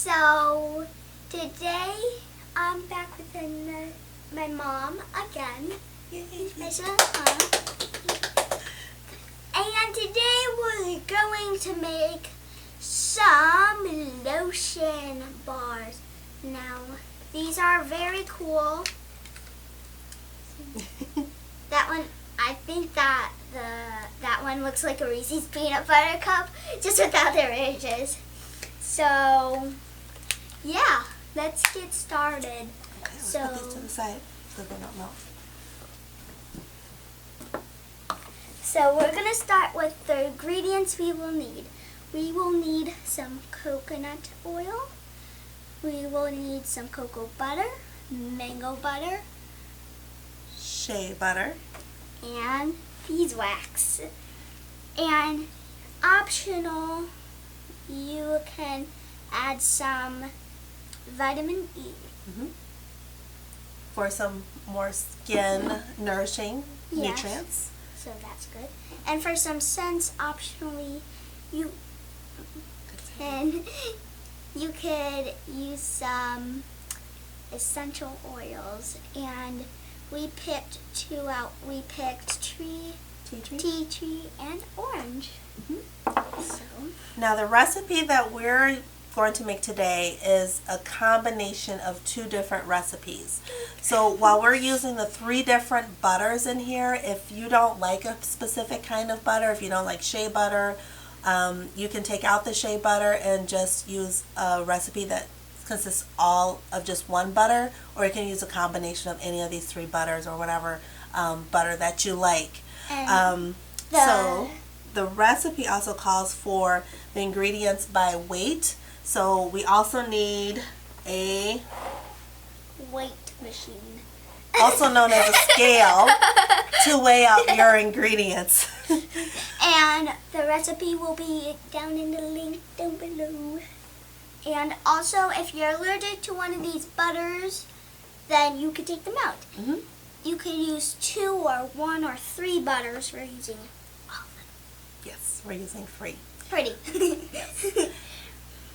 So today I'm back with my mom again. Special mom. And today we're going to make some lotion bars. Now these are very cool. That one, I think that one looks like a Reese's peanut butter cup, just without the edges. So, yeah, let's get started. Okay, let's put this to the side so they don't melt. So we're going to start with the ingredients we will need. We will need some coconut oil. We will need some cocoa butter, mango butter, Shea butter, and beeswax. And optional, you can add some vitamin E. For some more skin nourishing Yes. nutrients. So that's good. And for some scents, optionally, you could use some essential oils. And we picked two out. We picked tea tree, and orange. So Now the recipe that we're going to make today is a combination of two different recipes. So while we're using the 3 different butters in here, if you don't like a specific kind of butter, if you don't like shea butter, you can take out the shea butter and just use a recipe that consists all of just one butter, or you can use a combination of any of these 3 butters or whatever butter that you like. So the recipe also calls for the ingredients by weight. So we also need a weight machine, also known as a scale, to weigh out your ingredients. and the recipe will be down in the link down below. And also, if you're allergic to one of these butters, then you could take them out. You could use 2 or 1 or 3 butters. We're using all of them. Yes, we're using 3. Pretty. Yes.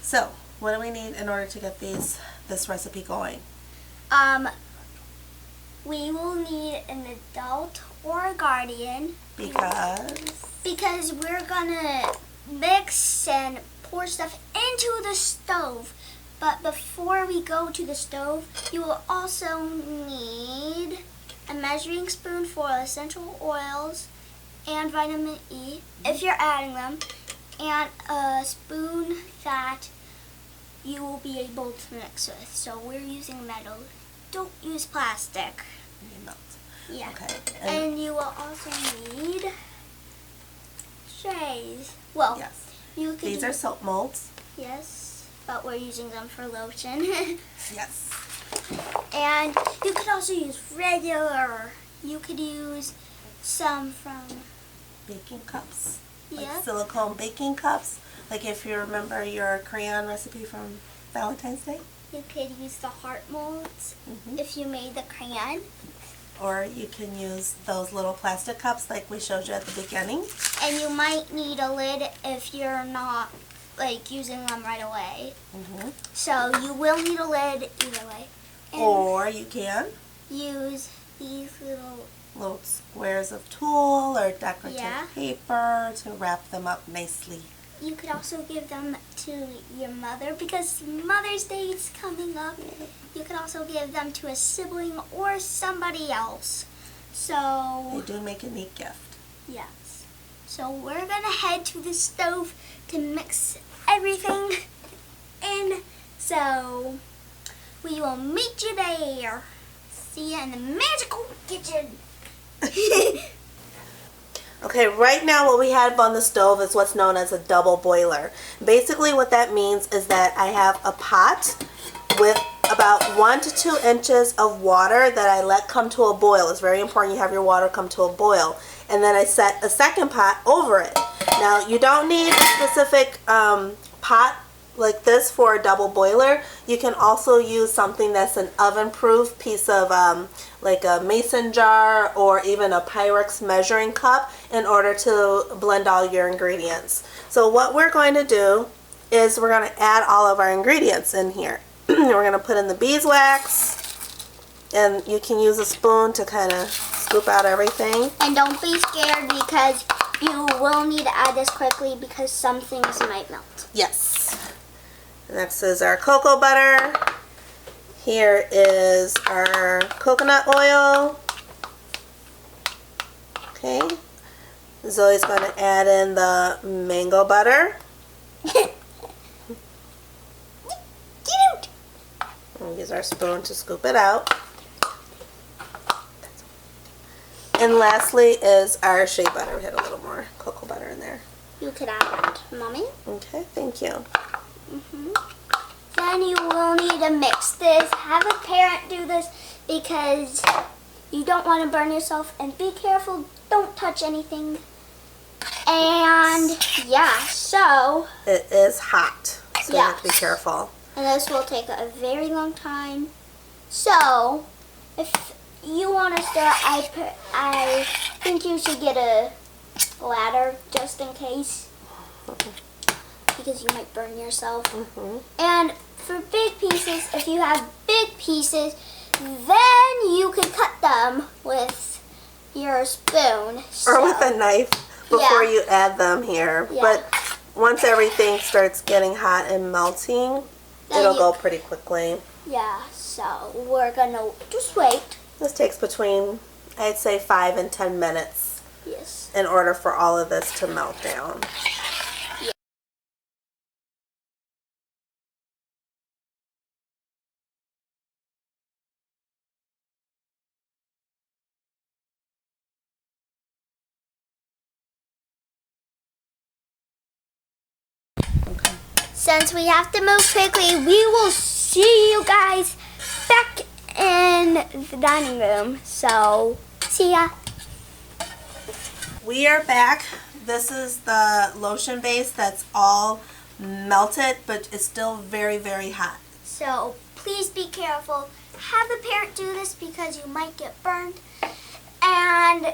So, what do we need in order to get this recipe going? We will need an adult or a guardian. Because we're gonna mix and pour stuff into the stove. But before we go to the stove, you will also need a measuring spoon for essential oils and vitamin E, if you're adding them, and a spoon that you will be able to mix with. So we're using metal. Don't use plastic. Yeah. Okay. And you will also need trays. Well, yes. These are soap molds. Yes, but we're using them for lotion. Yes. And you could also use regular. You could use some from baking cups. Yeah. Like silicone baking cups. Like if you remember your crayon recipe from Valentine's Day. You could use the heart molds if you made the crayon. Or you can use those little plastic cups like we showed you at the beginning. And you might need a lid if you're not using them right away. So you will need a lid either way. And or you can use these little squares of tulle or decorative Yeah. paper to wrap them up nicely. You could also give them to your mother because Mother's Day is coming up. You could also give them to a sibling or somebody else. So They do make a neat gift. yes. So we're gonna head to the stove to mix everything in. So we will meet you there. See you in the magical kitchen. Okay, right now what we have on the stove is what's known as a double boiler. Basically what that means is that I have a pot with about 1 to 2 inches of water that I let come to a boil. It's very important you have your water come to a boil. And then I set a second pot over it. Now you don't need a specific pot like this for a double boiler. You can also use something that's an oven-proof piece of like a mason jar or even a Pyrex measuring cup in order to blend all your ingredients. So what we're going to do is we're going to add all of our ingredients in here. We're going to put in the beeswax, and you can use a spoon to kind of scoop out everything. And don't be scared because you will need to add this quickly because some things might melt. Yes. Next is our cocoa butter. Here is our coconut oil. Okay. Zoe's going to add in the mango butter. We'll use our spoon to scoop it out. And lastly is our shea butter. We had a little more cocoa butter in there. You could add that, Mommy. Okay, thank you. Then you will need to mix this. Have a parent do this because you don't want to burn yourself. And be careful, don't touch anything. And yeah, so It is hot, so you Yeah. have to be careful. and this will take a very long time. So if you want to start, I think you should get a ladder just in case because you might burn yourself. And for big pieces, if you have big pieces, then you can cut them with your spoon. Or with a knife before Yeah. you add them here. Yeah. But once everything starts getting hot and melting, Then it'll you- go pretty quickly. Yeah, so we're gonna just wait. This takes between, I'd say, 5 and 10 minutes Yes. in order for all of this to melt down. Since we have to move quickly, we will see you guys back in the dining room. So, see ya. We are back. This is the lotion base that's all melted, but it's still very, very hot. So, please be careful. Have the parent do this because you might get burned. And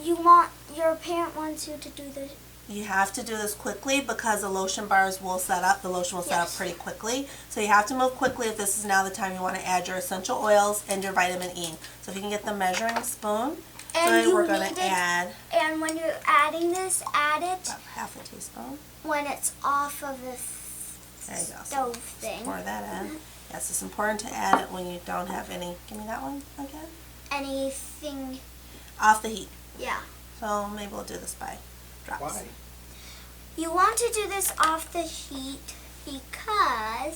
your parent wants you to do this. You have to do this quickly because the lotion bars will set up. The lotion will set up Yes. pretty quickly. So you have to move quickly if this is now the time you want to add your essential oils and your vitamin E. So if you can get the measuring spoon. And So you we're going need to it- add And when you're adding this, add it about half a teaspoon. when it's off of the There you go. stove thing. Pour that in. Yes, it's important to add it when you don't have any. Give me that one again. Anything, Off the heat. yeah. So maybe we'll do this by drops. Why? You want to do this off the heat because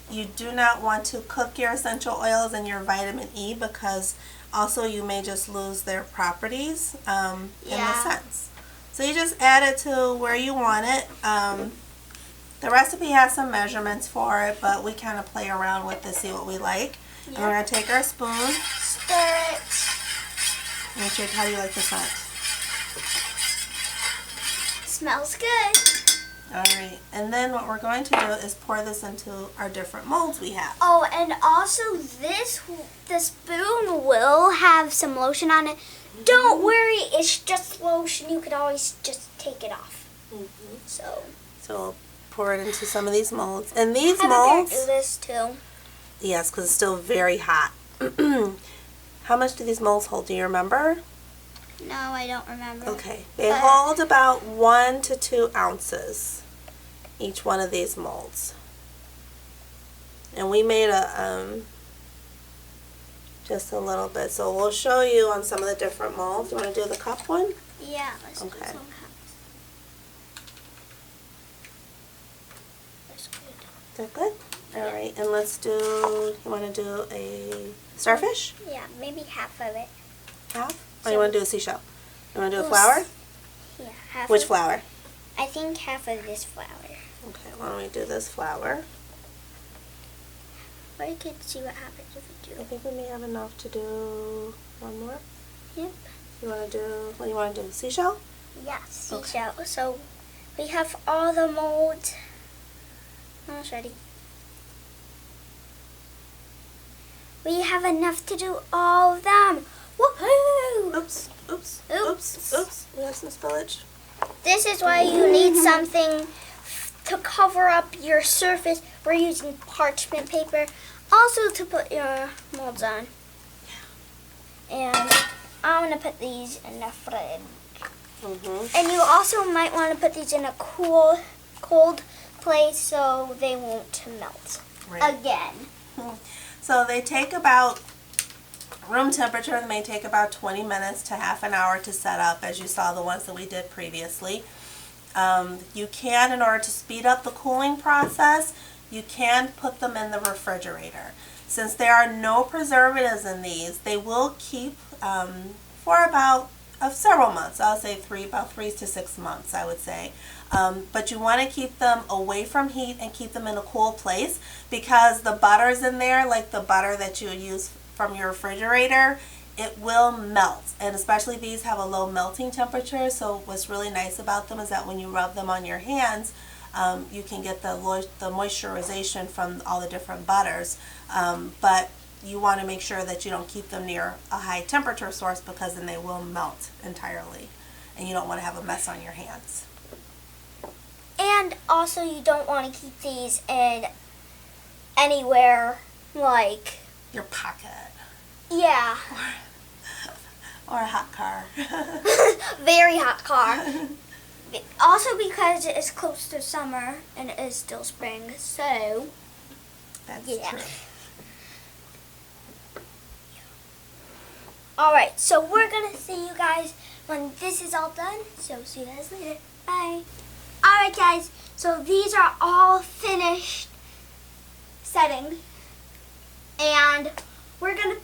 You do not want to cook your essential oils and your vitamin E because also you may just lose their properties in the Yeah. sense. So you just add it to where you want it. The recipe has some measurements for it, but we kind of play around with to see what we like. And we're going to take our spoon. stir it. Make sure, how do you like the scent? Smells good. Alright, and then what we're going to do is pour this into our different molds we have. Oh, and also the spoon will have some lotion on it. Don't worry, it's just lotion. You could always just take it off. So So we'll pour it into some of these molds. And these have a parent molds, do this too. yes, because it's still very hot. How much do these molds hold? Do you remember? No, I don't remember. Okay, they hold about 1 to 2 ounces, each one of these molds. And we made just a little bit, so we'll show you on some of the different molds. You want to do the cup one? Yeah, let's do Okay. some cups. That's good. Is that good? All right, and let's do, you want to do a starfish? Yeah, maybe half of it. Half? Or you want to do a seashell? You want to do a Ooh, flower? Yeah, half. Which of, flower? I think half of this flour. Okay, why don't we do this flower? Or you could see what happens if we I do. think we may have enough to do one more. Yep. You want to do, what do you want to do, seashell? Yeah, seashell. So we have all the molds. Almost ready. We have enough to do all of them. Woohoo! Oops, oops, Oops. oops, oops. We have some spillage. This is why you need something to cover up your surface, we're using parchment paper. Also to put your molds on. And I'm going to put these in the fridge. And you also might want to put these in a cold place so they won't melt again. So they take about, room temperature, they may take about 20 minutes to half an hour to set up, as you saw the ones that we did previously. You can, in order to speed up the cooling process, you can put them in the refrigerator. Since there are no preservatives in these, they will keep for about several months. I'll say about 3 to 6 months, I would say. But you want to keep them away from heat and keep them in a cool place, because the butters in there, like the butter that you use from your refrigerator, it will melt. And especially these have a low melting temperature, so what's really nice about them is that when you rub them on your hands, you can get the moisturization from all the different butters. But you want to make sure that you don't keep them near a high temperature source, because then they will melt entirely. And you don't want to have a mess on your hands. And also you don't want to keep these in anywhere like your pocket. Yeah. Or a hot car. Very hot car. Also because it is close to summer and it is still spring, so that's true. Alright, so we're going to see you guys when this is all done. So see you guys later. Bye. Alright guys, so these are all finished setting. And we're going to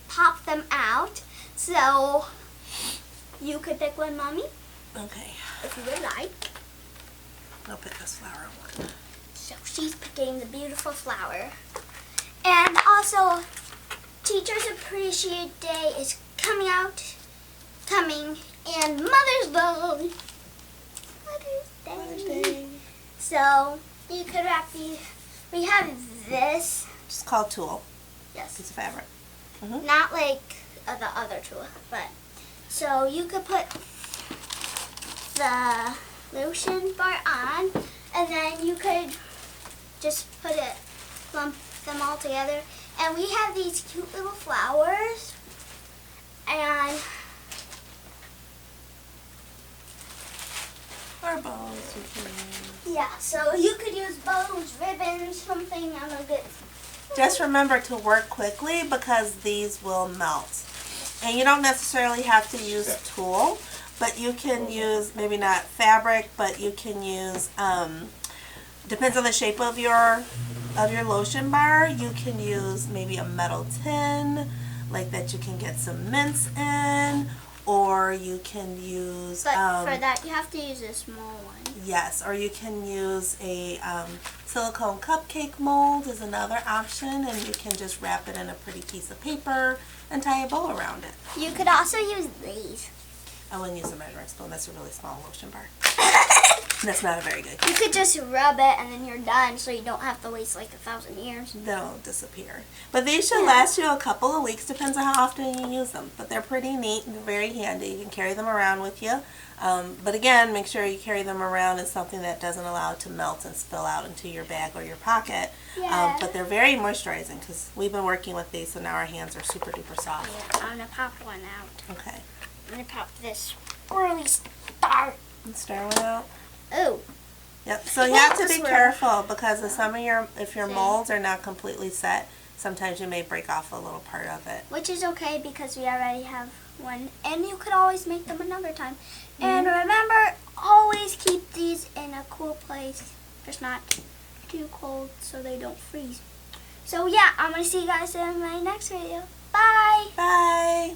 pop them out. So you could pick one, Mommy. Okay. If you would like. I'll pick this flower one. So she's picking the beautiful flower. And also, Teachers Appreciate Day is coming, and Mother's Day. So you could wrap these. We have this. It's called tulle. Yes. Piece of fabric. Not like the other tulle, but so you could put the lotion bar on, and then you could just lump them all together. And we have these cute little flowers, and or bows you can use. Yeah, so you could use bows, ribbons, something on a good. Just remember to work quickly, because these will melt. And you don't necessarily have to use tulle, but you can use, maybe not fabric, but you can use, depends on the shape of your lotion bar. You can use maybe a metal tin, like that you can get some mints in, or you can use... But for that, you have to use a small one. Yes, or you can use a silicone cupcake mold is another option, and you can just wrap it in a pretty piece of paper and tie a bow around it. You could also use these. I wouldn't use a measuring spoon. That's a really small lotion bar. That's not a very good. You could just rub it and then you're done, so you don't have to waste like 1,000 years. They'll disappear. But these should last you a couple of weeks. Depends on how often you use them. But they're pretty neat and very handy. You can carry them around with you. But again, make sure you carry them around in something that doesn't allow it to melt and spill out into your bag or your pocket. Yeah. But they're very moisturizing, because we've been working with these, so now our hands are super duper soft. Yeah, I'm going to pop one out. Okay. I'm going to pop this swirly star. Star one out. Oh. Yep. So you have to be careful, because if your molds are not completely set, sometimes you may break off a little part of it. Which is okay, because we already have one, and you could always make them another time. And remember, always keep these in a cool place. It's not too cold, so they don't freeze. So yeah, I'm going to see you guys in my next video. Bye! Bye!